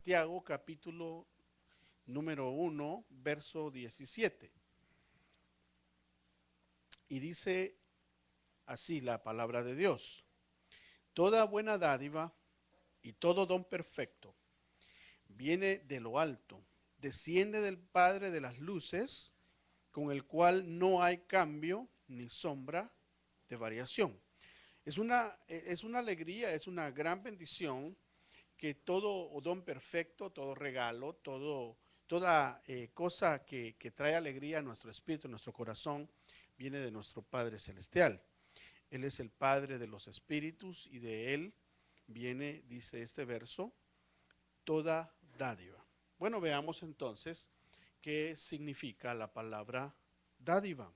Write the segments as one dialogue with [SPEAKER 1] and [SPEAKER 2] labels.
[SPEAKER 1] Santiago capítulo número 1, verso 17. Y dice así la palabra de Dios. Toda buena dádiva y todo don perfecto viene de lo alto, desciende del Padre de las luces, con el cual no hay cambio ni sombra de variación. Es una alegría, es una gran bendición que todo don perfecto, todo regalo, toda cosa que trae alegría a nuestro espíritu, a nuestro corazón, viene de nuestro Padre Celestial. Él es el Padre de los espíritus y de Él viene, dice este verso, toda dádiva. Bueno, veamos entonces qué significa la palabra dádiva.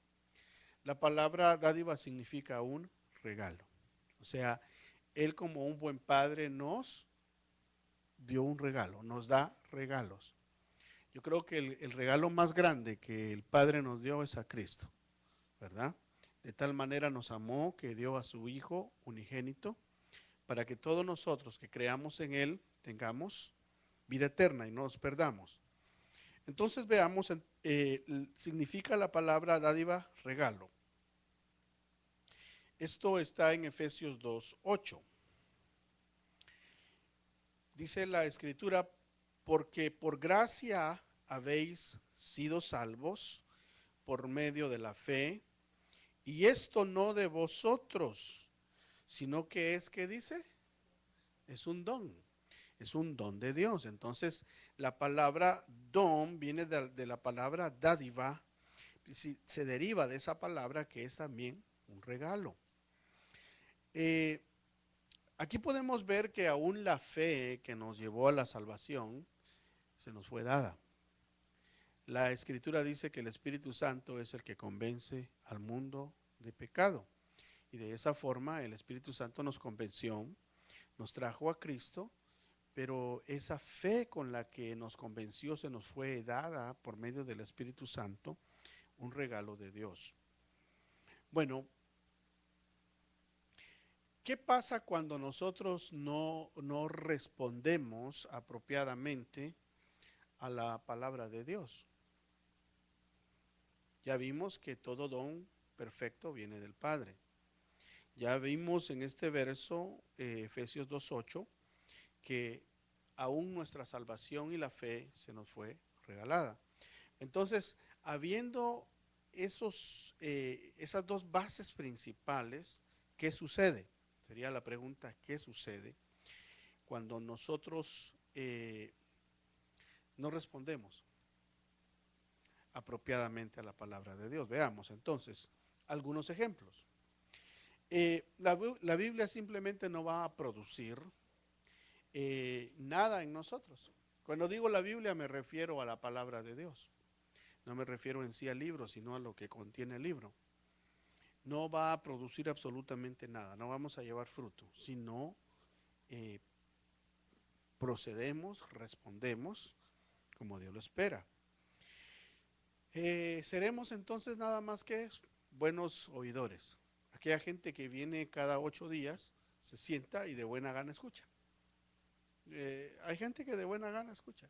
[SPEAKER 1] La palabra dádiva significa un regalo. O sea, Él como un buen padre nos dio un regalo, nos da regalos. Yo creo que el regalo más grande que el Padre nos dio es a Cristo, ¿verdad? De tal manera nos amó que dio a su Hijo unigénito para que todos nosotros que creamos en Él tengamos vida eterna y no nos perdamos. Entonces veamos, significa la palabra dádiva regalo. Esto está en Efesios 2:8. Dice la escritura, porque por gracia habéis sido salvos por medio de la fe, y esto no de vosotros, sino que es, ¿qué dice? Es un don de Dios. Entonces, la palabra don viene de la palabra dádiva, se deriva de esa palabra que es también un regalo. Eh, Aquí podemos ver que aún la fe que nos llevó a la salvación se nos fue dada. La escritura dice que el Espíritu Santo es el que convence al mundo de pecado. Y de esa forma el Espíritu Santo nos convenció, nos trajo a Cristo, pero esa fe con la que nos convenció se nos fue dada por medio del Espíritu Santo, un regalo de Dios. Bueno, ¿qué pasa cuando nosotros no respondemos apropiadamente a la palabra de Dios? Ya vimos que todo don perfecto viene del Padre. Ya vimos en este verso, Efesios 2:8, que aún nuestra salvación y la fe se nos fue regalada. Entonces, habiendo esas dos bases principales, ¿qué sucede? Sería la pregunta, ¿qué sucede cuando nosotros no respondemos apropiadamente a la palabra de Dios? Veamos entonces algunos ejemplos. La Biblia simplemente no va a producir nada en nosotros. Cuando digo la Biblia me refiero a la palabra de Dios. No me refiero en sí al libro, sino a lo que contiene el libro. No va a producir absolutamente nada, no vamos a llevar fruto, sino eh, procedemos, respondemos como Dios lo espera. Seremos entonces nada más que buenos oidores. Aquella gente que viene cada 8 días, se sienta y de buena gana escucha. Hay gente que de buena gana escucha.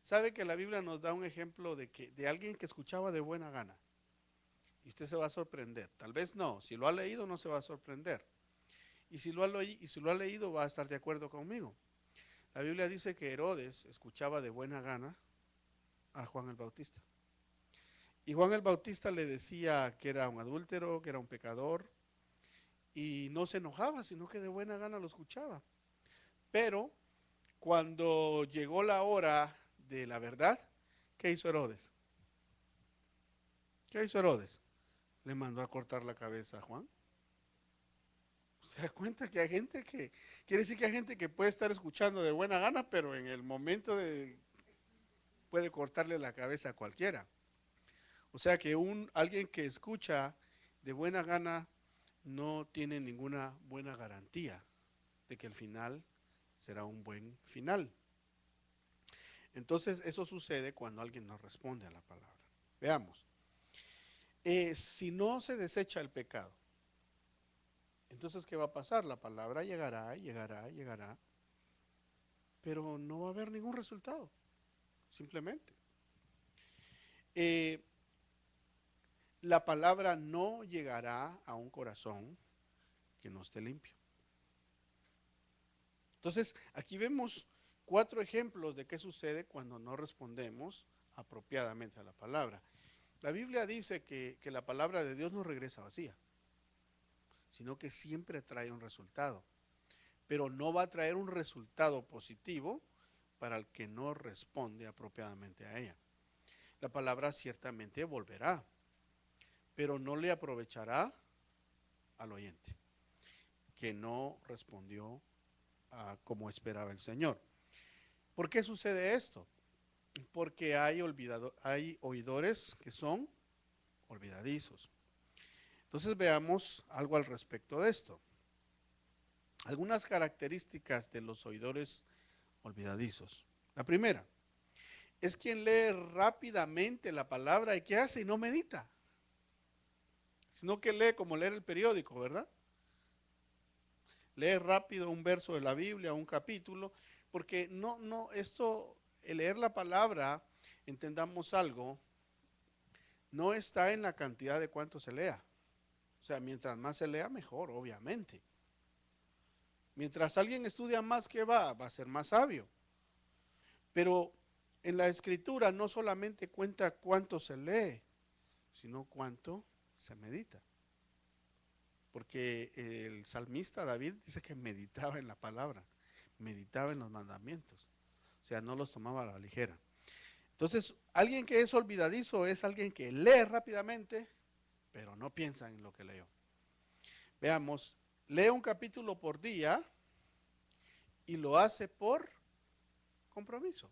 [SPEAKER 1] Sabe que la Biblia nos da un ejemplo de alguien que escuchaba de buena gana. Y usted se va a sorprender. Tal vez no, si lo ha leído no se va a sorprender. Y si lo ha leído va a estar de acuerdo conmigo. La Biblia dice que Herodes escuchaba de buena gana a Juan el Bautista. Y Juan el Bautista le decía que era un adúltero, que era un pecador, y no se enojaba, sino que de buena gana lo escuchaba. Pero cuando llegó la hora de la verdad, ¿qué hizo Herodes? ¿Qué hizo Herodes? Le mandó a cortar la cabeza a Juan. Se da cuenta que hay gente quiere decir que hay gente que puede estar escuchando de buena gana, pero en el momento puede cortarle la cabeza a cualquiera. O sea que alguien que escucha de buena gana no tiene ninguna buena garantía de que el final será un buen final. Entonces eso sucede cuando alguien no responde a la palabra. Veamos. Si no se desecha el pecado, entonces ¿qué va a pasar? La palabra llegará, llegará, llegará, pero no va a haber ningún resultado, simplemente. Eh, la palabra no llegará a un corazón que no esté limpio. Entonces, aquí vemos 4 ejemplos de qué sucede cuando no respondemos apropiadamente a la palabra. La Biblia dice que la palabra de Dios no regresa vacía, sino que siempre trae un resultado, pero no va a traer un resultado positivo para el que no responde apropiadamente a ella. La palabra ciertamente volverá, pero no le aprovechará al oyente, que no respondió como esperaba el Señor. ¿Por qué sucede esto? Porque hay oidores que son olvidadizos. Entonces veamos algo al respecto de esto. Algunas características de los oidores olvidadizos. La primera es quien lee rápidamente la palabra y ¿qué hace? Y no medita, sino que lee como leer el periódico, ¿verdad? Lee rápido un verso de la Biblia, un capítulo, porque el leer la palabra, entendamos algo, no está en la cantidad de cuánto se lea. O sea, mientras más se lea, mejor, obviamente. Mientras alguien estudia más, ¿qué va? Va a ser más sabio. Pero en la escritura no solamente cuenta cuánto se lee, sino cuánto se medita. Porque el salmista David dice que meditaba en la palabra, meditaba en los mandamientos. O sea, no los tomaba a la ligera. Entonces, alguien que es olvidadizo es alguien que lee rápidamente, pero no piensa en lo que leyó. Veamos, lee un capítulo por día y lo hace por compromiso.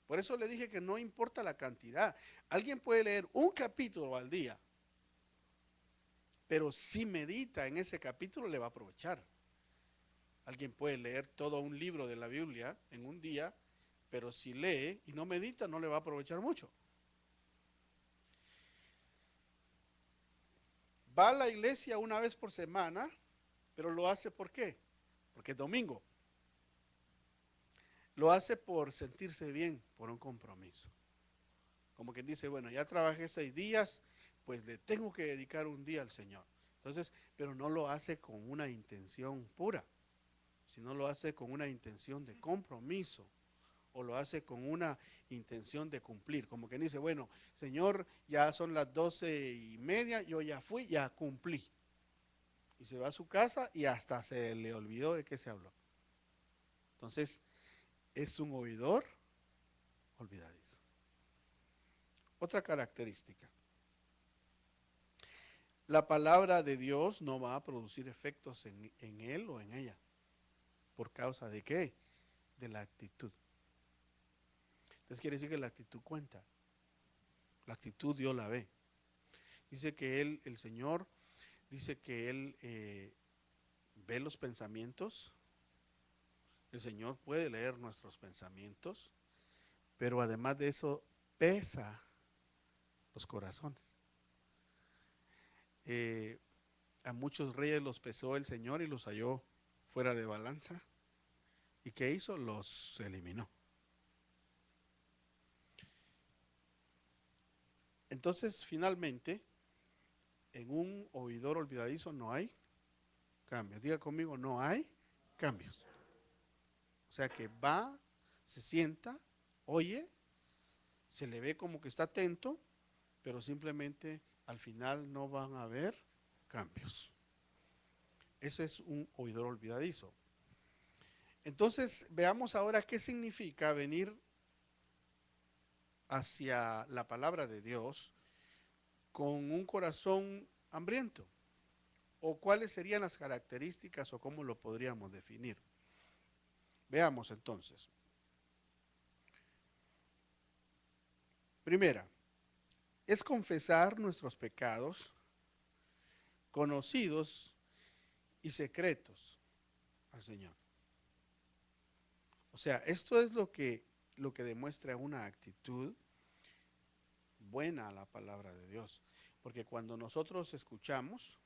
[SPEAKER 1] Por eso le dije que no importa la cantidad. Alguien puede leer un capítulo al día, pero si medita en ese capítulo le va a aprovechar. Alguien puede leer todo un libro de la Biblia en un día, pero si lee y no medita no le va a aprovechar mucho. Va a la iglesia una vez por semana, pero lo hace ¿por qué? Porque es domingo. Lo hace por sentirse bien, por un compromiso. Como quien dice, bueno, ya trabajé 6 días, pues le tengo que dedicar un día al Señor. Entonces, pero no lo hace con una intención pura, sino lo hace con una intención de compromiso o lo hace con una intención de cumplir. Como quien dice, bueno, Señor, ya son las 12:30, yo ya fui, ya cumplí. Y se va a su casa y hasta se le olvidó de qué se habló. Entonces, es un oidor olvidadizo. Otra característica. La palabra de Dios no va a producir efectos en él o en ella. ¿Por causa de qué? De la actitud. Entonces quiere decir que la actitud cuenta. La actitud Dios la ve. Dice que el Señor, dice que Él ve los pensamientos. El Señor puede leer nuestros pensamientos, pero además de eso, pesa los corazones. A muchos reyes los pesó el Señor y los halló fuera de balanza. ¿Y qué hizo? Los eliminó. Entonces, finalmente, en un oidor olvidadizo no hay cambios. Diga conmigo, no hay cambios. O sea que va, se sienta, oye, se le ve como que está atento, pero simplemente al final no van a haber cambios. Ese es un oidor olvidadizo. Entonces, veamos ahora qué significa venir hacia la palabra de Dios con un corazón hambriento. O cuáles serían las características o cómo lo podríamos definir. Veamos entonces. Primera, es confesar nuestros pecados conocidos y secretos al Señor. O sea, esto es lo que demuestra una actitud buena a la palabra de Dios. Porque cuando nosotros escuchamos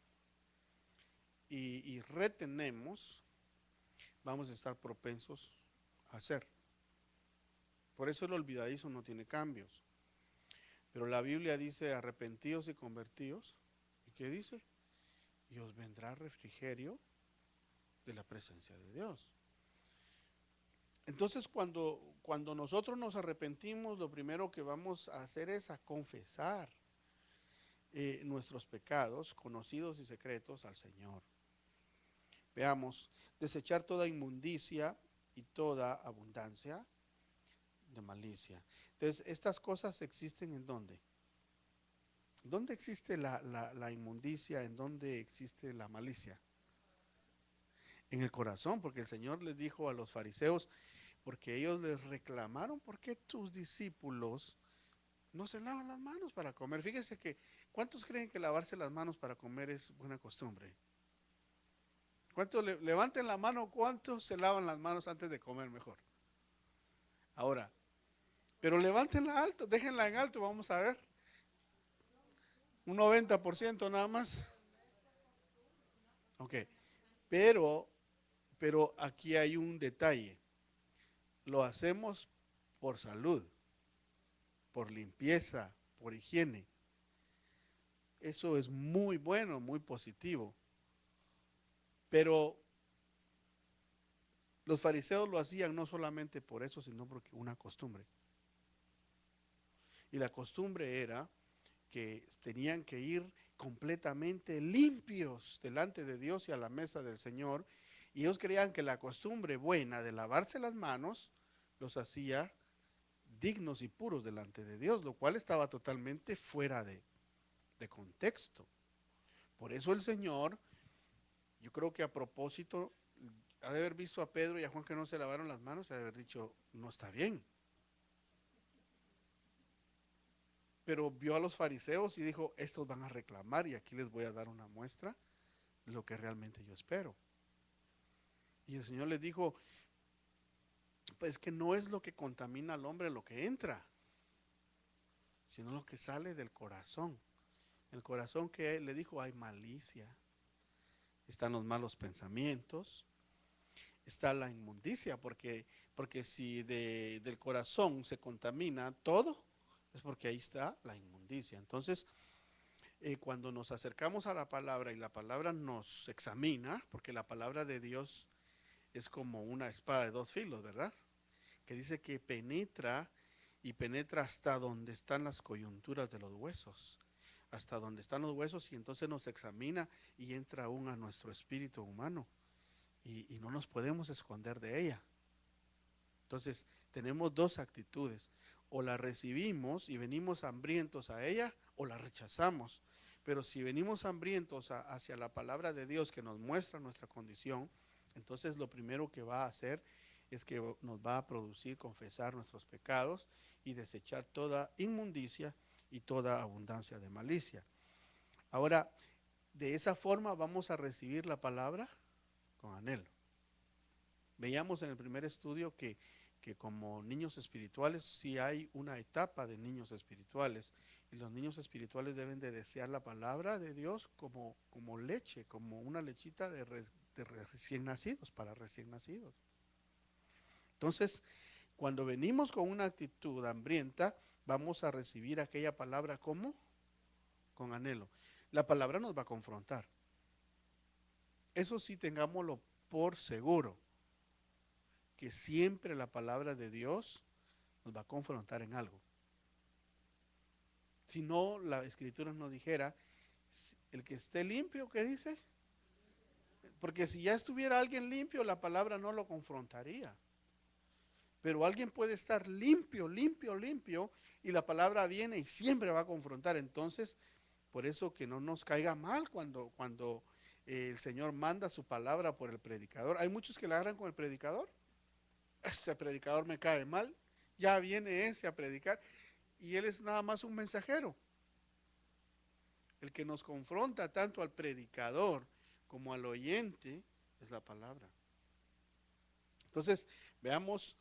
[SPEAKER 1] y retenemos, vamos a estar propensos hacer. Por eso el olvidadizo no tiene cambios. Pero la Biblia dice, arrepentíos y convertíos. ¿Y qué dice? Y os vendrá refrigerio de la presencia de Dios. Entonces, cuando nosotros nos arrepentimos, lo primero que vamos a hacer es a confesar nuestros pecados, conocidos y secretos, al Señor. Veamos, desechar toda inmundicia y toda abundancia de malicia. Entonces, estas cosas existen ¿en dónde? ¿Dónde existe la inmundicia? ¿En dónde existe la malicia? En el corazón, porque el Señor les dijo a los fariseos, porque ellos les reclamaron, ¿por qué tus discípulos no se lavan las manos para comer? Fíjense que, ¿cuántos creen que lavarse las manos para comer es buena costumbre? ¿Cuántos levanten la mano? ¿Cuántos se lavan las manos antes de comer mejor? Ahora, pero levántenla alto, déjenla en alto, vamos a ver. Un 90% nada más. Ok, pero aquí hay un detalle. Lo hacemos por salud, por limpieza, por higiene. Eso es muy bueno, muy positivo. Pero los fariseos lo hacían no solamente por eso, sino porque una costumbre. Y la costumbre era que tenían que ir completamente limpios delante de Dios y a la mesa del Señor. Y ellos creían que la costumbre buena de lavarse las manos los hacía dignos y puros delante de Dios, lo cual estaba totalmente fuera de contexto. Por eso el Señor, yo creo que a propósito, ha de haber visto a Pedro y a Juan que no se lavaron las manos, ha de haber dicho, no está bien. Pero vio a los fariseos y dijo, estos van a reclamar y aquí les voy a dar una muestra de lo que realmente yo espero. Y el Señor les dijo, pues que no es lo que contamina al hombre lo que entra, sino lo que sale del corazón. El corazón, que le dijo, hay malicia, están los malos pensamientos, está la inmundicia, porque si del corazón se contamina todo, es porque ahí está la inmundicia. Entonces, cuando nos acercamos a la palabra y la palabra nos examina, porque la palabra de Dios es como una espada de dos filos, ¿verdad? Que dice que penetra y penetra hasta donde están las coyunturas de los huesos, hasta donde están los huesos, y entonces nos examina y entra aún a nuestro espíritu humano y no nos podemos esconder de ella. Entonces tenemos dos actitudes: o la recibimos y venimos hambrientos a ella, o la rechazamos. Pero si venimos hambrientos hacia la palabra de Dios que nos muestra nuestra condición, entonces lo primero que va a hacer es que nos va a producir confesar nuestros pecados y desechar toda inmundicia y toda abundancia de malicia. Ahora, de esa forma vamos a recibir la palabra con anhelo. Veíamos en el primer estudio que como niños espirituales sí hay una etapa de niños espirituales, y los niños espirituales deben de desear la palabra de Dios como leche, como una lechita de recién nacidos, para recién nacidos. Entonces, cuando venimos con una actitud hambrienta, vamos a recibir aquella palabra como con anhelo. La palabra nos va a confrontar. Eso sí, tengámoslo por seguro, que siempre la palabra de Dios nos va a confrontar en algo. Si no, la escritura nos dijera, el que esté limpio, ¿qué dice? Porque si ya estuviera alguien limpio, la palabra no lo confrontaría. Pero alguien puede estar limpio, y la palabra viene y siempre va a confrontar. Entonces, por eso que no nos caiga mal cuando el Señor manda su palabra por el predicador. Hay muchos que la agarran con el predicador. Ese predicador me cae mal, ya viene ese a predicar, y él es nada más un mensajero. El que nos confronta tanto al predicador como al oyente es la palabra. Entonces, veamos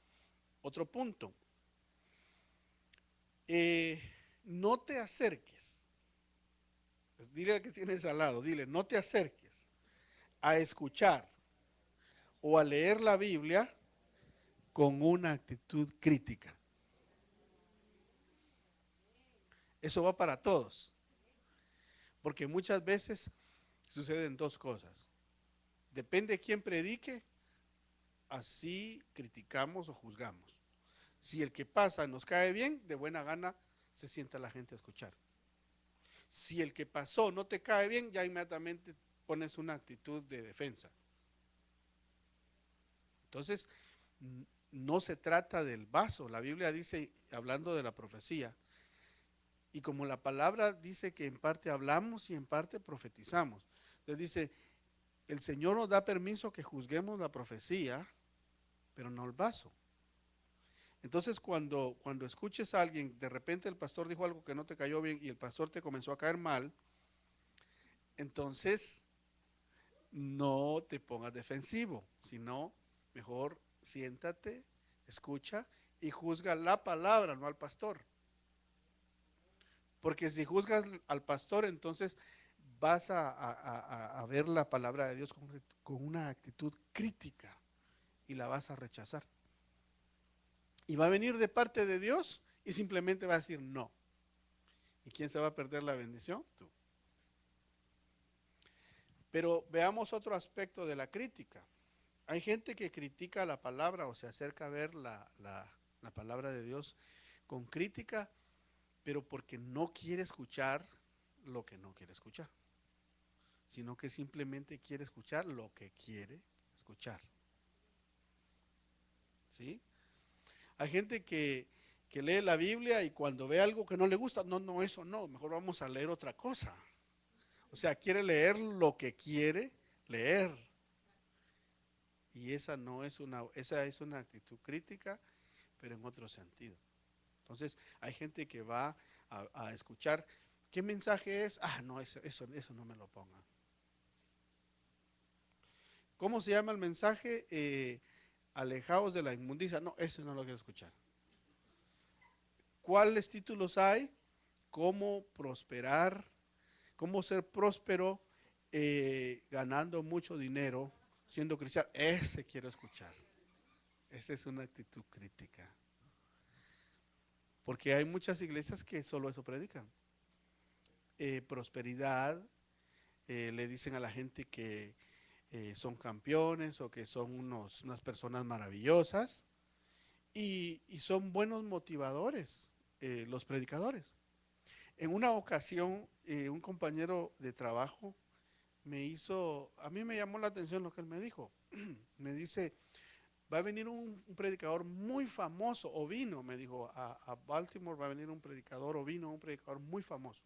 [SPEAKER 1] otro punto. No te acerques. Pues dile al que tienes al lado, dile, no te acerques a escuchar o a leer la Biblia con una actitud crítica. Eso va para todos. Porque muchas veces suceden dos cosas. Depende de quién predique, así criticamos o juzgamos. Si el que pasa nos cae bien, de buena gana se sienta la gente a escuchar. Si el que pasó no te cae bien, ya inmediatamente pones una actitud de defensa. Entonces, no se trata del vaso. La Biblia dice, hablando de la profecía, y como la palabra dice que en parte hablamos y en parte profetizamos. Entonces dice, el Señor nos da permiso que juzguemos la profecía, pero no el vaso. Entonces cuando escuches a alguien, de repente el pastor dijo algo que no te cayó bien y el pastor te comenzó a caer mal, entonces no te pongas defensivo, sino mejor siéntate, escucha y juzga la palabra, no al pastor. Porque si juzgas al pastor, entonces vas a ver la palabra de Dios con una actitud crítica y la vas a rechazar. Y va a venir de parte de Dios y simplemente va a decir no. ¿Y quién se va a perder la bendición? Tú. Pero veamos otro aspecto de la crítica. Hay gente que critica la palabra o se acerca a ver la palabra de Dios con crítica, pero porque no quiere escuchar lo que no quiere escuchar, sino que simplemente quiere escuchar lo que quiere escuchar. ¿Sí? Hay gente que lee la Biblia y cuando ve algo que no le gusta, no, eso no, mejor vamos a leer otra cosa. O sea, quiere leer lo que quiere leer. Y esa es una actitud crítica, pero en otro sentido. Entonces, hay gente que va a escuchar, ¿qué mensaje es? No, eso no me lo pongan. ¿Cómo se llama el mensaje? Alejaos de la inmundicia. No, ese no lo quiero escuchar. ¿Cuáles títulos hay? ¿Cómo prosperar? ¿Cómo ser próspero ganando mucho dinero siendo cristiano? Ese quiero escuchar. Esa es una actitud crítica. Porque hay muchas iglesias que solo eso predican. Prosperidad, le dicen a la gente que son campeones o que son unas personas maravillosas y son buenos motivadores los predicadores. En una ocasión, un compañero de trabajo a mí me llamó la atención lo que él me dijo. Me dice, va a venir un predicador muy famoso, o vino, me dijo, a Baltimore va a venir un predicador, o vino un predicador muy famoso.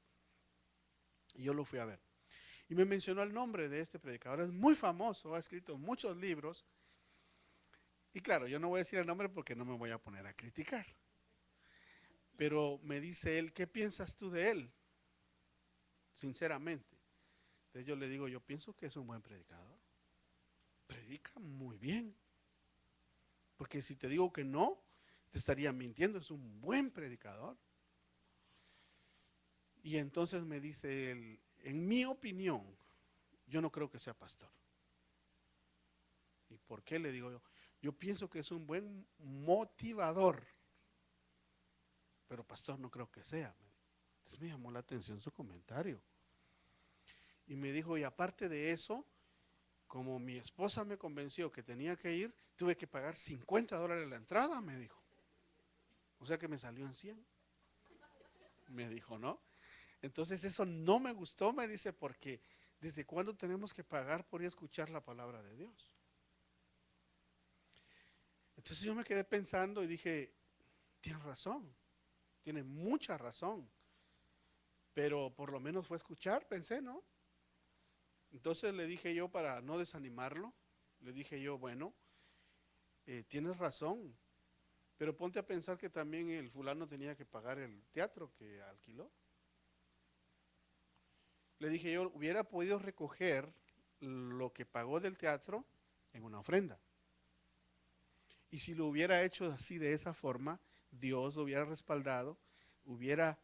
[SPEAKER 1] Y yo lo fui a ver. Y me mencionó el nombre de este predicador, es muy famoso, ha escrito muchos libros. Y claro, yo no voy a decir el nombre porque no me voy a poner a criticar. Pero me dice él, ¿qué piensas tú de él? Sinceramente. Entonces yo le digo, yo pienso que es un buen predicador. Predica muy bien. Porque si te digo que no, te estaría mintiendo, es un buen predicador. Y entonces me dice él, en mi opinión, yo no creo que sea pastor. ¿Y por qué? Le digo yo, yo pienso que es un buen motivador, pero pastor no creo que sea. Entonces me llamó la atención su comentario. Y me dijo, y aparte de eso, como mi esposa me convenció que tenía que ir, tuve que pagar $50 la entrada, me dijo. O sea que me salió en 100. Me dijo, ¿no? Entonces eso no me gustó, me dice, porque ¿desde cuándo tenemos que pagar por ir a escuchar la palabra de Dios? Entonces yo me quedé pensando y dije, tiene razón, tiene mucha razón, pero por lo menos fue a escuchar, pensé, ¿no? Entonces le dije yo, para no desanimarlo, le dije yo, bueno, tienes razón, pero ponte a pensar que también el fulano tenía que pagar el teatro que alquiló. Le dije yo, hubiera podido recoger lo que pagó del teatro en una ofrenda. Y si lo hubiera hecho así, de esa forma, Dios lo hubiera respaldado, hubiera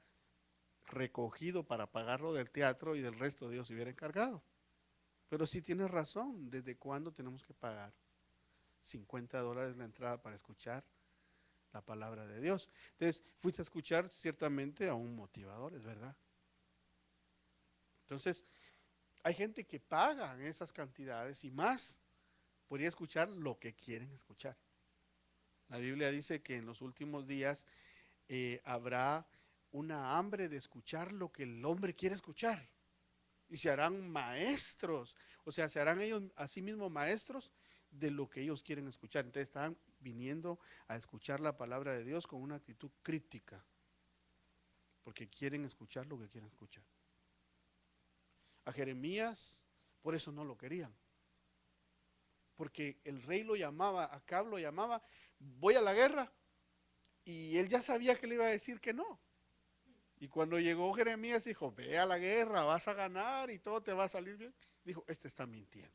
[SPEAKER 1] recogido para pagarlo del teatro y del resto Dios se hubiera encargado. Pero sí tienes razón, ¿desde cuándo tenemos que pagar? $50 la entrada para escuchar la palabra de Dios. Entonces, fuiste a escuchar ciertamente a un motivador, es verdad. Entonces, hay gente que paga esas cantidades y más podría escuchar lo que quieren escuchar. La Biblia dice que en los últimos días habrá una hambre de escuchar lo que el hombre quiere escuchar. Y se harán maestros, o sea, se harán ellos a sí mismos maestros de lo que ellos quieren escuchar. Entonces están viniendo a escuchar la palabra de Dios con una actitud crítica, porque quieren escuchar lo que quieren escuchar. A Jeremías, por eso no lo querían, porque el rey lo llamaba, Acab lo llamaba, voy a la guerra, y él ya sabía que le iba a decir que no. Y cuando llegó Jeremías dijo, ve a la guerra, vas a ganar y todo te va a salir bien. Dijo, este está mintiendo.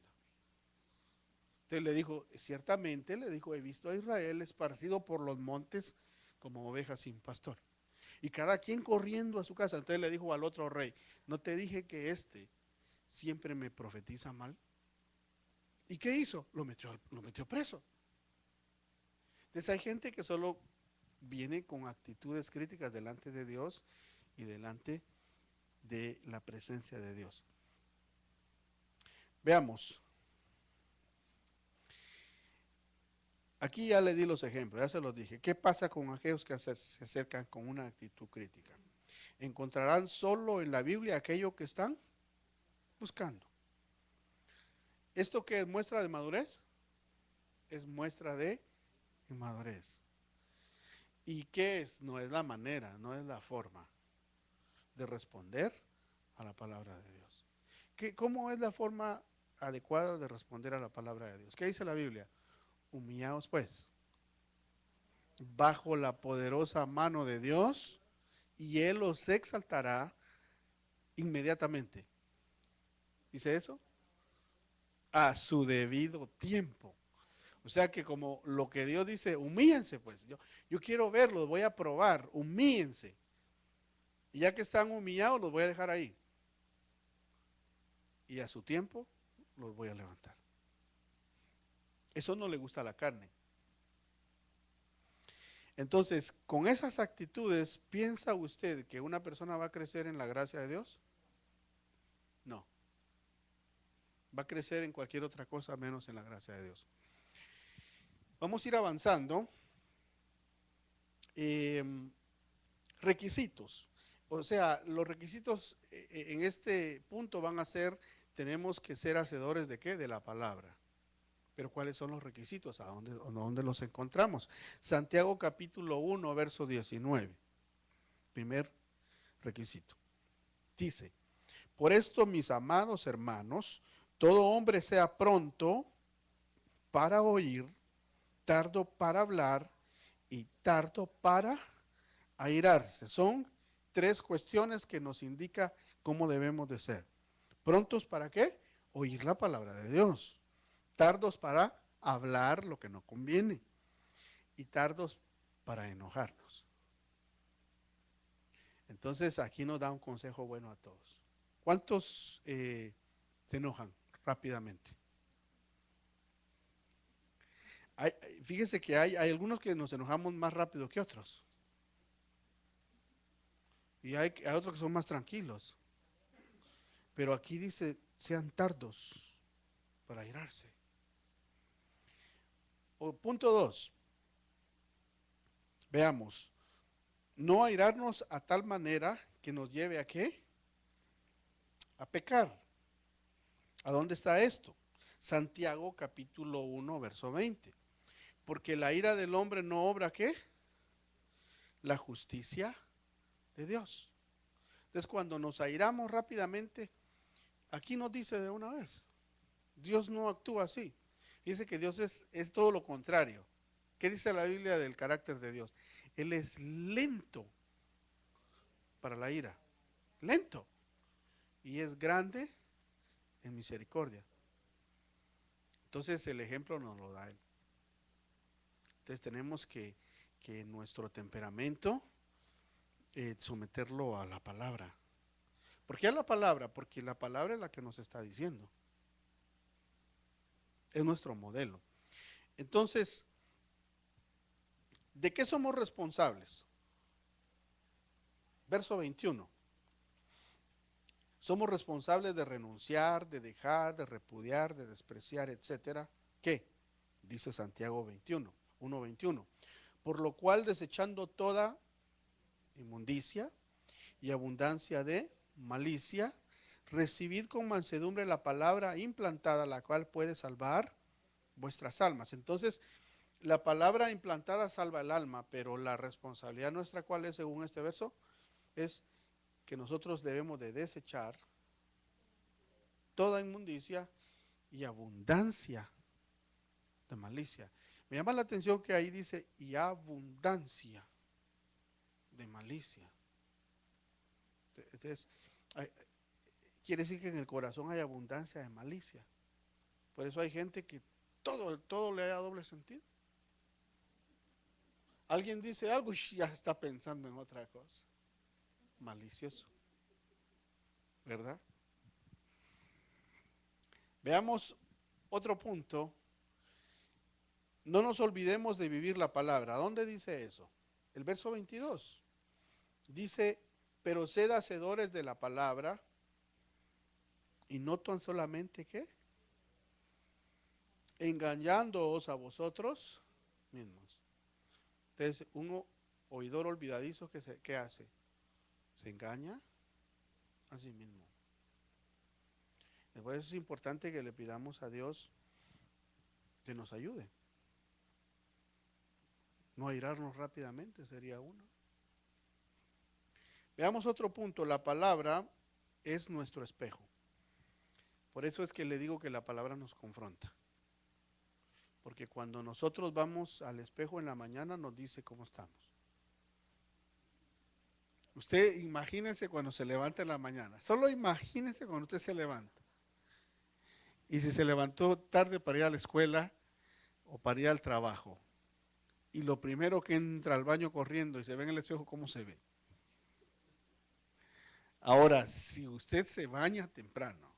[SPEAKER 1] Entonces le dijo, ciertamente, le dijo, he visto a Israel esparcido por los montes como ovejas sin pastor. Y cada quien corriendo a su casa. Entonces le dijo al otro rey, ¿no te dije que este siempre me profetiza mal? ¿Y qué hizo? Lo metió preso. Entonces hay gente que solo viene con actitudes críticas delante de Dios y delante de la presencia de Dios. Veamos. Aquí ya le di los ejemplos, ya se los dije. ¿Qué pasa con aquellos que se acercan con una actitud crítica? Encontrarán solo en la Biblia aquello que están buscando. ¿Esto qué es muestra de madurez? Es muestra de inmadurez. ¿Y qué es? No es la manera, no es la forma de responder a la palabra de Dios. ¿Cómo es la forma adecuada de responder a la palabra de Dios? ¿Qué dice la Biblia? Humillaos pues bajo la poderosa mano de Dios y Él os exaltará inmediatamente. ¿Dice eso? A su debido tiempo. O sea que como lo que Dios dice, humíllense pues. Yo quiero verlos, voy a probar, humíllense. Y ya que están humillados, los voy a dejar ahí. Y a su tiempo los voy a levantar. Eso no le gusta a la carne. Entonces, con esas actitudes, ¿piensa usted que una persona va a crecer en la gracia de Dios? No. Va a crecer en cualquier otra cosa menos en la gracia de Dios. Vamos a ir avanzando. Requisitos. O sea, los requisitos en este punto van a ser, tenemos que ser hacedores de ¿qué? De la palabra. Pero ¿cuáles son los requisitos? ¿A dónde los encontramos? Santiago capítulo 1, verso 19. Primer requisito. Dice, por esto, mis amados hermanos, todo hombre sea pronto para oír, tardo para hablar y tardo para airarse. Son tres cuestiones que nos indica cómo debemos de ser. ¿Prontos para qué? Oír la palabra de Dios. Tardos para hablar lo que no conviene. Y tardos para enojarnos. Entonces aquí nos da un consejo bueno a todos. ¿Cuántos se enojan rápidamente? Fíjese que hay algunos que nos enojamos más rápido que otros. Y hay otros que son más tranquilos. Pero aquí dice, sean tardos para airarse. Punto 2. Veamos. No airarnos a tal manera que nos lleve a ¿qué? A pecar. ¿A dónde está esto? Santiago capítulo 1, verso 20. Porque la ira del hombre no obra ¿qué? La justicia de Dios. Entonces cuando nos airamos rápidamente, aquí nos dice de una vez, Dios no actúa así. Dice que Dios es todo lo contrario. ¿Qué dice la Biblia del carácter de Dios? Él es lento para la ira, lento, y es grande en misericordia. Entonces el ejemplo nos lo da Él. Entonces tenemos que nuestro temperamento someterlo a la palabra. ¿Por qué a la palabra? Porque la palabra es la que nos está diciendo. Es nuestro modelo. Entonces, ¿de qué somos responsables? Verso 21. Somos responsables de renunciar, de dejar, de repudiar, de despreciar, etcétera. ¿Qué? Dice Santiago 21, 1:21. Por lo cual, desechando toda inmundicia y abundancia de malicia, recibid con mansedumbre la palabra implantada, la cual puede salvar vuestras almas. Entonces, la palabra implantada salva el alma, pero la responsabilidad nuestra, ¿cuál es según este verso? Es que nosotros debemos de desechar toda inmundicia y abundancia de malicia. Me llama la atención que ahí dice, y abundancia de malicia. Entonces, quiere decir que en el corazón hay abundancia de malicia. Por eso hay gente que todo le da doble sentido. Alguien dice algo y ya está pensando en otra cosa. Malicioso, ¿verdad? Veamos otro punto. No nos olvidemos de vivir la palabra. ¿Dónde dice eso? El verso 22. Dice, pero sed hacedores de la palabra y no tan solamente, ¿qué? Engañándoos a vosotros mismos. Entonces, un oidor olvidadizo, ¿qué hace? Se engaña a sí mismo. Por eso es importante que le pidamos a Dios que nos ayude. No airarnos rápidamente sería uno. Veamos otro punto. La palabra es nuestro espejo. Por eso es que le digo que la palabra nos confronta. Porque cuando nosotros vamos al espejo en la mañana nos dice cómo estamos. Usted imagínese cuando se levanta en la mañana. Solo imagínese cuando usted se levanta. Y si se levantó tarde para ir a la escuela o para ir al trabajo. Y lo primero que entra al baño corriendo y se ve en el espejo, ¿cómo se ve? Ahora, si usted se baña temprano,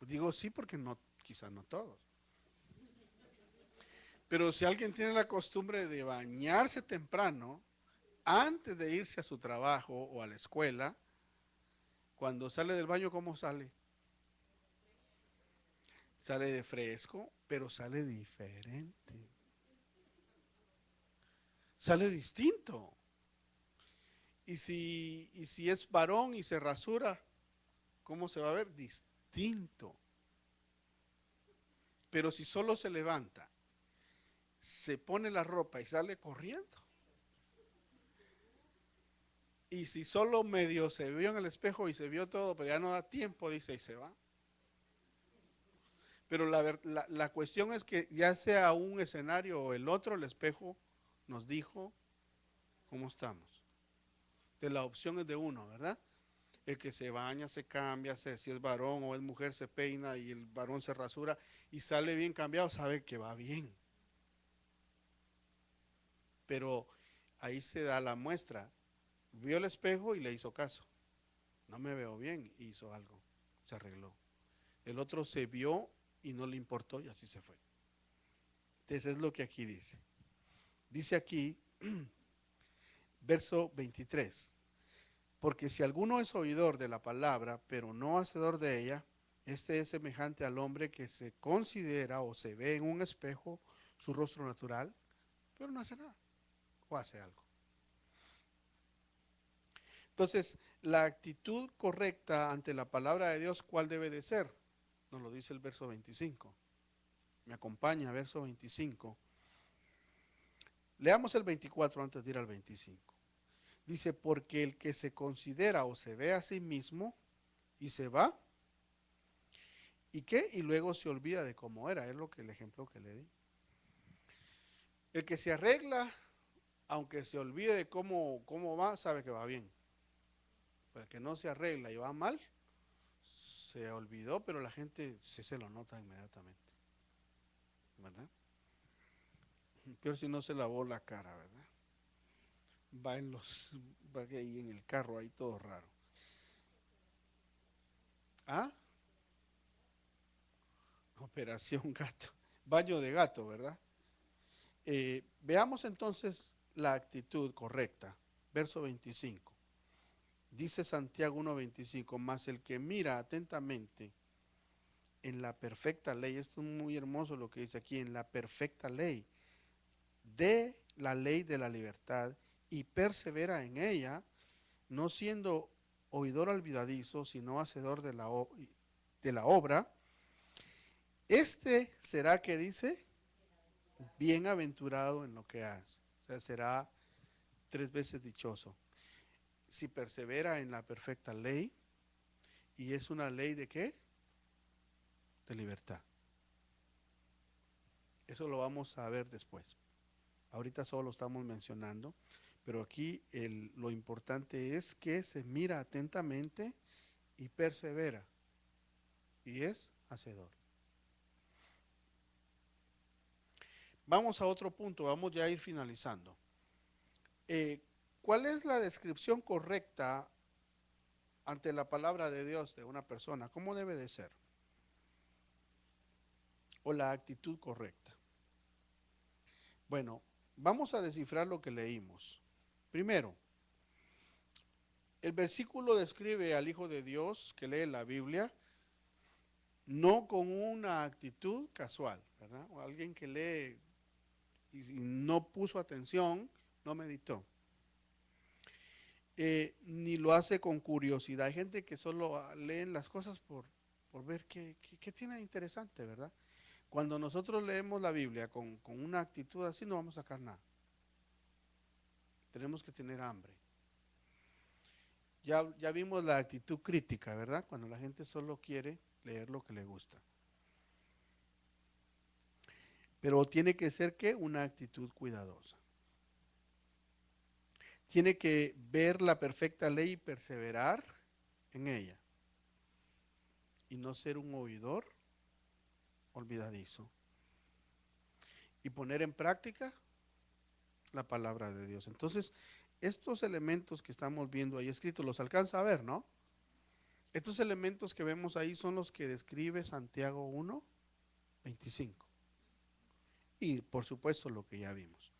[SPEAKER 1] digo sí porque no, quizás no todos. Pero si alguien tiene la costumbre de bañarse temprano, antes de irse a su trabajo o a la escuela, cuando sale del baño, ¿cómo sale? Sale de fresco, pero sale diferente. Sale distinto. Y si es varón y se rasura, ¿cómo se va a ver? Distinto. Pero si solo se levanta, se pone la ropa y sale corriendo. Y si solo medio se vio en el espejo y se vio todo, pero ya no da tiempo, dice, y se va. Pero la cuestión es que ya sea un escenario o el otro, el espejo nos dijo cómo estamos. De la opción es de uno, ¿verdad? El que se baña, se cambia, si es varón o es mujer, se peina y el varón se rasura y sale bien cambiado, sabe que va bien. Pero ahí se da la muestra. Vio el espejo y le hizo caso. No me veo bien, hizo algo, se arregló. El otro se vio y no le importó y así se fue. Entonces es lo que aquí dice. Dice aquí, verso 23. Porque si alguno es oidor de la palabra, pero no hacedor de ella, este es semejante al hombre que se considera o se ve en un espejo su rostro natural, pero no hace nada o hace algo. Entonces, la actitud correcta ante la palabra de Dios, ¿cuál debe de ser? Nos lo dice el verso 25. Me acompaña, verso 25. Leamos el 24 antes de ir al 25. Dice, porque el que se considera o se ve a sí mismo y se va, ¿y qué? Y luego se olvida de cómo era, es lo que el ejemplo que le di. El que se arregla, aunque se olvide de cómo va, sabe que va bien. Pero el que no se arregla y va mal, se olvidó, pero la gente sí se lo nota inmediatamente. ¿Verdad? Pero si no se lavó la cara, ¿verdad? Va ahí en el carro, ahí todo raro. ¿Ah? Operación gato. Baño de gato, ¿verdad? Veamos entonces la actitud correcta. Verso 25. Dice Santiago 1:25, mas el que mira atentamente en la perfecta ley, esto es muy hermoso lo que dice aquí, en la perfecta ley, de la ley de la libertad y persevera en ella, no siendo oidor olvidadizo, sino hacedor de la obra, este será que dice, bienaventurado en lo que hace. O sea, será 3 veces dichoso. Si persevera en la perfecta ley, y es una ley de ¿qué? De libertad. Eso lo vamos a ver después. Ahorita solo lo estamos mencionando, pero aquí lo importante es que se mira atentamente y persevera, y es hacedor. Vamos a otro punto, vamos ya a ir finalizando. ¿Cuál es la descripción correcta ante la palabra de Dios de una persona? ¿Cómo debe de ser? O la actitud correcta. Bueno, vamos a descifrar lo que leímos. Primero, el versículo describe al Hijo de Dios que lee la Biblia no con una actitud casual, ¿verdad? O alguien que lee y no puso atención, no meditó. Ni lo hace con curiosidad. Hay gente que solo leen las cosas por ver qué tiene de interesante, ¿verdad? Cuando nosotros leemos la Biblia con una actitud así, no vamos a sacar nada. Tenemos que tener hambre. Ya vimos la actitud crítica, ¿verdad? Cuando la gente solo quiere leer lo que le gusta. Pero tiene que ser que una actitud cuidadosa. Tiene que ver la perfecta ley y perseverar en ella. Y no ser un oidor olvidadizo. Y poner en práctica la palabra de Dios. Entonces, estos elementos que estamos viendo ahí escritos, los alcanza a ver, ¿no? Estos elementos que vemos ahí son los que describe Santiago 1:25. Y por supuesto lo que ya vimos.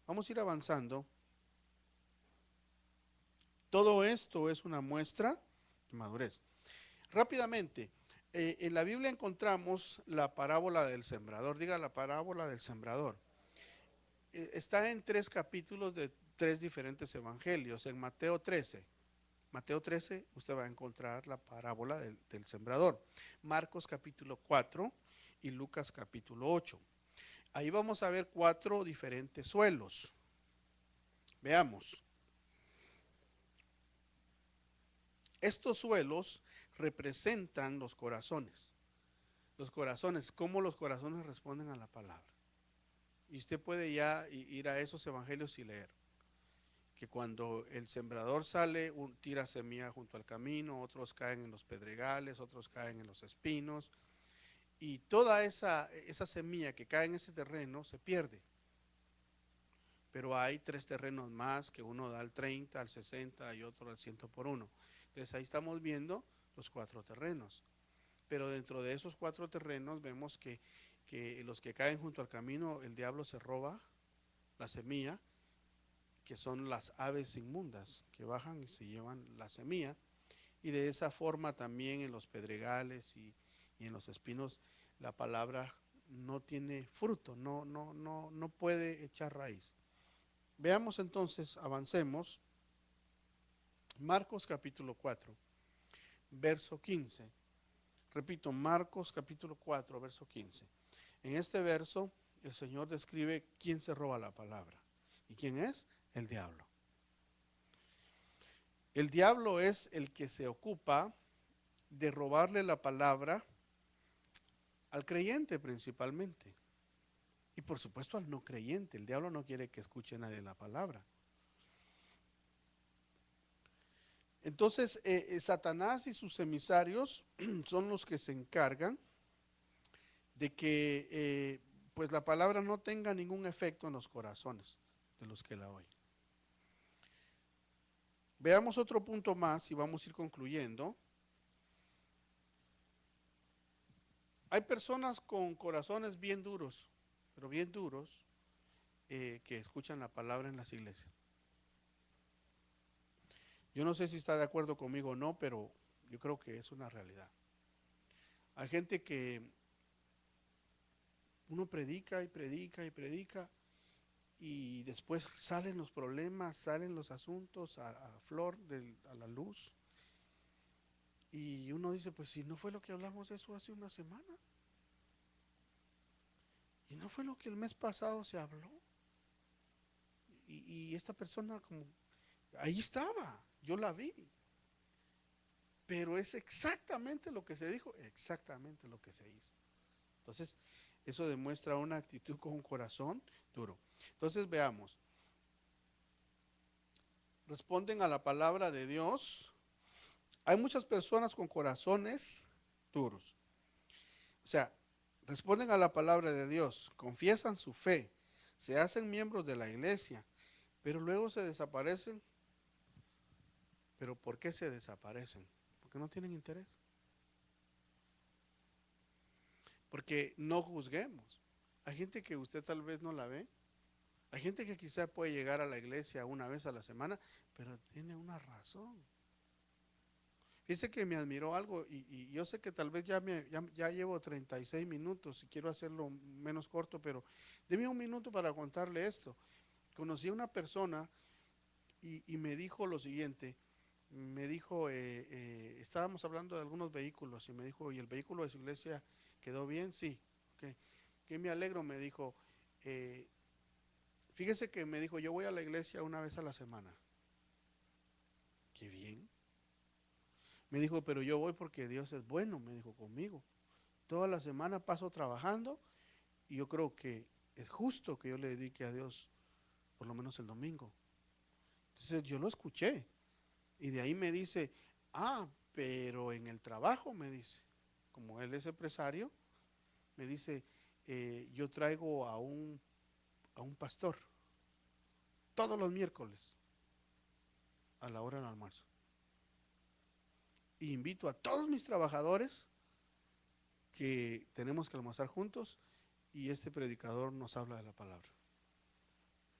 [SPEAKER 1] Vamos a ir avanzando. Todo esto es una muestra de madurez. Rápidamente, en la Biblia encontramos la parábola del sembrador. Diga la parábola del sembrador. Está en 3 capítulos de 3 diferentes evangelios. En Mateo 13, usted va a encontrar la parábola del sembrador. Marcos capítulo 4 y Lucas capítulo 8. Ahí vamos a ver 4 diferentes suelos. Veamos. Estos suelos representan los corazones. Los corazones, cómo los corazones responden a la palabra. Y usted puede ya ir a esos evangelios y leer. Que cuando el sembrador sale, tira semilla junto al camino, otros caen en los pedregales, otros caen en los espinos. Y toda esa semilla que cae en ese terreno se pierde. Pero hay 3 terrenos más, que uno da al 30, al 60 y otro al 100 por uno. Entonces ahí estamos viendo los 4 terrenos. Pero dentro de esos 4 terrenos vemos que los que caen junto al camino, el diablo se roba la semilla, que son las aves inmundas, que bajan y se llevan la semilla. Y de esa forma también en los pedregales y en los espinos, la palabra no tiene fruto, no puede echar raíz. Veamos entonces, avancemos. Marcos capítulo 4, verso 15. Repito, Marcos capítulo 4, verso 15. En este verso, el Señor describe quién se roba la palabra. ¿Y quién es? El diablo. El diablo es el que se ocupa de robarle la palabra al creyente principalmente. Y por supuesto al no creyente. El diablo no quiere que escuche nadie la palabra. Entonces, Satanás y sus emisarios son los que se encargan de que pues la palabra no tenga ningún efecto en los corazones de los que la oyen. Veamos otro punto más y vamos a ir concluyendo. Hay personas con corazones bien duros, pero bien duros, que escuchan la palabra en las iglesias. Yo no sé si está de acuerdo conmigo o no, pero yo creo que es una realidad. Hay gente que uno predica y predica y predica y después salen los problemas, salen los asuntos a flor, a la luz. Y uno dice, pues si no fue lo que hablamos de eso hace una semana. Y no fue lo que el mes pasado se habló. Y esta persona como, ahí estaba, yo la vi. Pero es exactamente lo que se dijo, exactamente lo que se hizo. Entonces, eso demuestra una actitud con un corazón duro. Entonces, veamos. Responden a la palabra de Dios. Hay muchas personas con corazones duros. O sea, responden a la palabra de Dios, confiesan su fe, se hacen miembros de la iglesia, pero luego se desaparecen. ¿Pero por qué se desaparecen? Porque no tienen interés. Porque no juzguemos. Hay gente que usted tal vez no la ve. Hay gente que quizá puede llegar a la iglesia una vez a la semana, pero tiene una razón. Fíjese que me admiró algo y yo sé que tal vez ya llevo 36 minutos y quiero hacerlo menos corto, pero deme un minuto para contarle esto. Conocí a una persona y me dijo lo siguiente. Me dijo, estábamos hablando de algunos vehículos y me dijo, ¿y el vehículo de su iglesia quedó bien? Sí. Okay. Que me alegro, me dijo. Fíjese que me dijo, yo voy a la iglesia una vez a la semana. Qué bien. Me dijo, pero yo voy porque Dios es bueno, me dijo conmigo. Toda la semana paso trabajando y yo creo que es justo que yo le dedique a Dios por lo menos el domingo. Entonces yo lo escuché y de ahí me dice, pero en el trabajo, me dice, como él es empresario, me dice, yo traigo a un pastor todos los miércoles a la hora del almuerzo. Y invito a todos mis trabajadores que tenemos que almorzar juntos y este predicador nos habla de la palabra.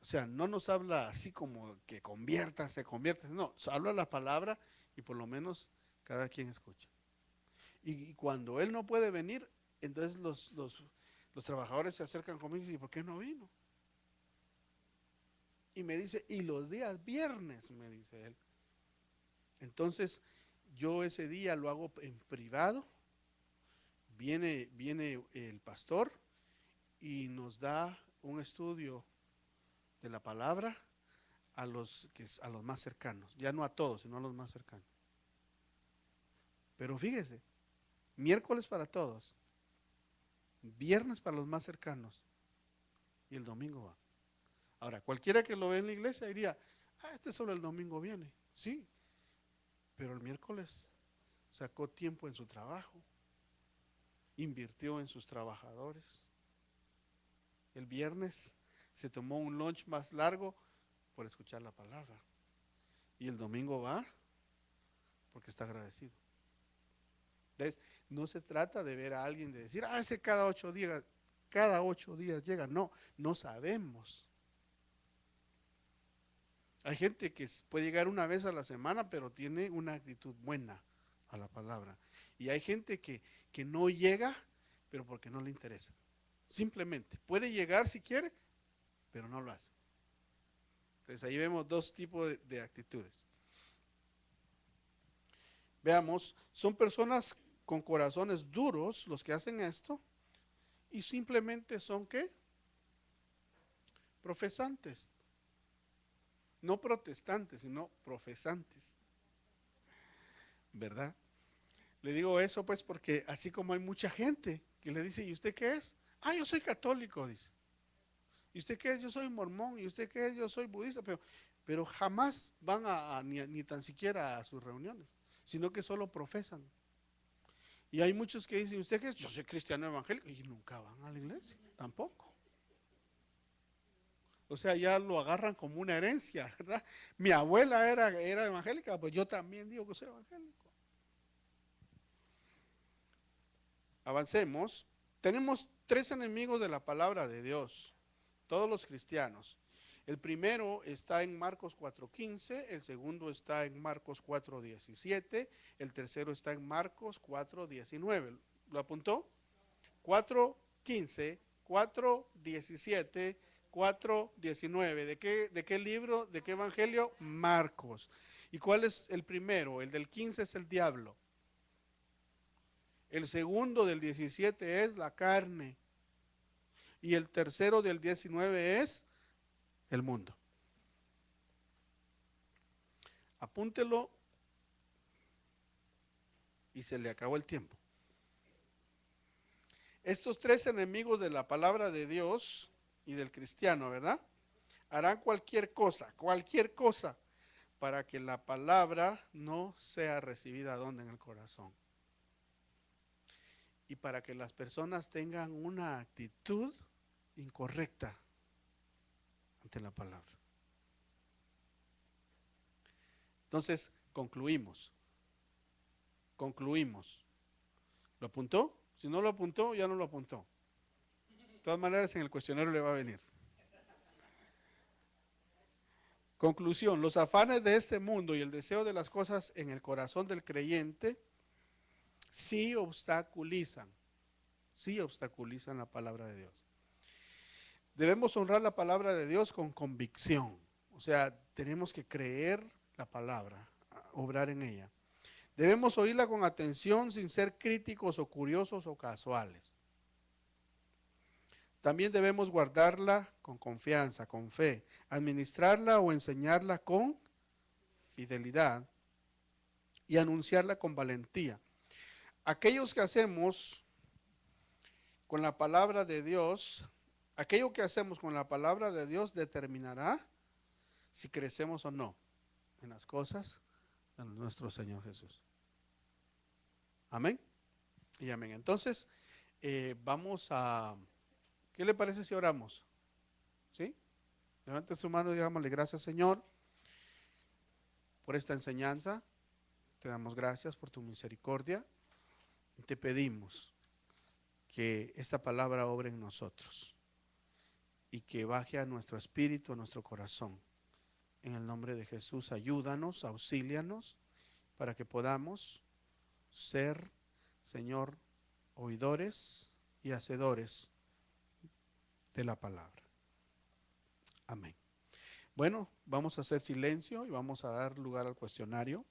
[SPEAKER 1] O sea, no nos habla así como que conviértanse, no, habla la palabra y por lo menos cada quien escucha. Y cuando él no puede venir, entonces los trabajadores se acercan conmigo y dicen, ¿por qué no vino? Y me dice, y los días viernes, me dice él. Entonces, yo ese día lo hago en privado, viene el pastor y nos da un estudio de la palabra a los más cercanos, ya no a todos, sino a los más cercanos. Pero fíjese, miércoles para todos, viernes para los más cercanos y el domingo va. Ahora, cualquiera que lo ve en la iglesia diría, este solo el domingo viene, sí, pero el miércoles sacó tiempo en su trabajo, invirtió en sus trabajadores. El viernes se tomó un lunch más largo por escuchar la palabra. Y el domingo va porque está agradecido. Entonces, no se trata de ver a alguien de decir, ese cada 8 días llega. No, no sabemos. Hay gente que puede llegar una vez a la semana, pero tiene una actitud buena a la palabra. Y hay gente que no llega, pero porque no le interesa. Simplemente, puede llegar si quiere, pero no lo hace. Entonces ahí vemos dos tipos de actitudes. Veamos, son personas con corazones duros los que hacen esto y simplemente son ¿qué? Profesantes. No protestantes, sino profesantes. ¿Verdad? Le digo eso pues porque así como hay mucha gente que le dice, ¿y usted qué es? Yo soy católico, dice. ¿Y usted qué es? Yo soy mormón. ¿Y usted qué es? Yo soy budista. Pero jamás van ni tan siquiera a sus reuniones, sino que solo profesan. Y hay muchos que dicen, ¿usted qué es? Yo soy cristiano evangélico. Y nunca van a la iglesia, tampoco. O sea, ya lo agarran como una herencia, ¿verdad? Mi abuela era evangélica, pues yo también digo que soy evangélico. Avancemos. Tenemos 3 enemigos de la palabra de Dios. todos los cristianos. El primero está en Marcos 4:15, el segundo está en Marcos 4:17, el tercero está en Marcos 4:19. ¿Lo apuntó? 4:15, 4:17, 4:19. ¿De qué libro? ¿De qué evangelio? Marcos. ¿Y cuál es el primero? El del 15 es el diablo. El segundo del 17 es la carne. Y el tercero del 19 es el mundo. Apúntelo y se le acabó el tiempo. Estos tres enemigos de la palabra de Dios y del cristiano, ¿verdad? Harán cualquier cosa, para que la palabra no sea recibida donde en el corazón. Y para que las personas tengan una actitud incorrecta ante la palabra. Entonces, concluimos. ¿Lo apuntó? Si no lo apuntó, ya no lo apuntó. De todas maneras, en el cuestionario le va a venir. Conclusión, los afanes de este mundo y el deseo de las cosas en el corazón del creyente sí obstaculizan la palabra de Dios. Debemos honrar la palabra de Dios con convicción. O sea, tenemos que creer la palabra, obrar en ella. Debemos oírla con atención sin ser críticos o curiosos o casuales. También debemos guardarla con confianza, con fe, administrarla o enseñarla con fidelidad y anunciarla con valentía. Aquellos que hacemos con la palabra de Dios, aquello que hacemos con la palabra de Dios determinará si crecemos o no en las cosas de nuestro Señor Jesús. Amén y amén. Entonces, vamos a, ¿qué le parece si oramos? ¿Sí? Levante su mano y digámosle gracias, Señor, por esta enseñanza. Te damos gracias por tu misericordia. Y te pedimos que esta palabra obre en nosotros y que baje a nuestro espíritu, a nuestro corazón. En el nombre de Jesús, ayúdanos, auxílianos para que podamos ser, Señor, oidores y hacedores de la palabra. Amén. Bueno, vamos a hacer silencio y vamos a dar lugar al cuestionario.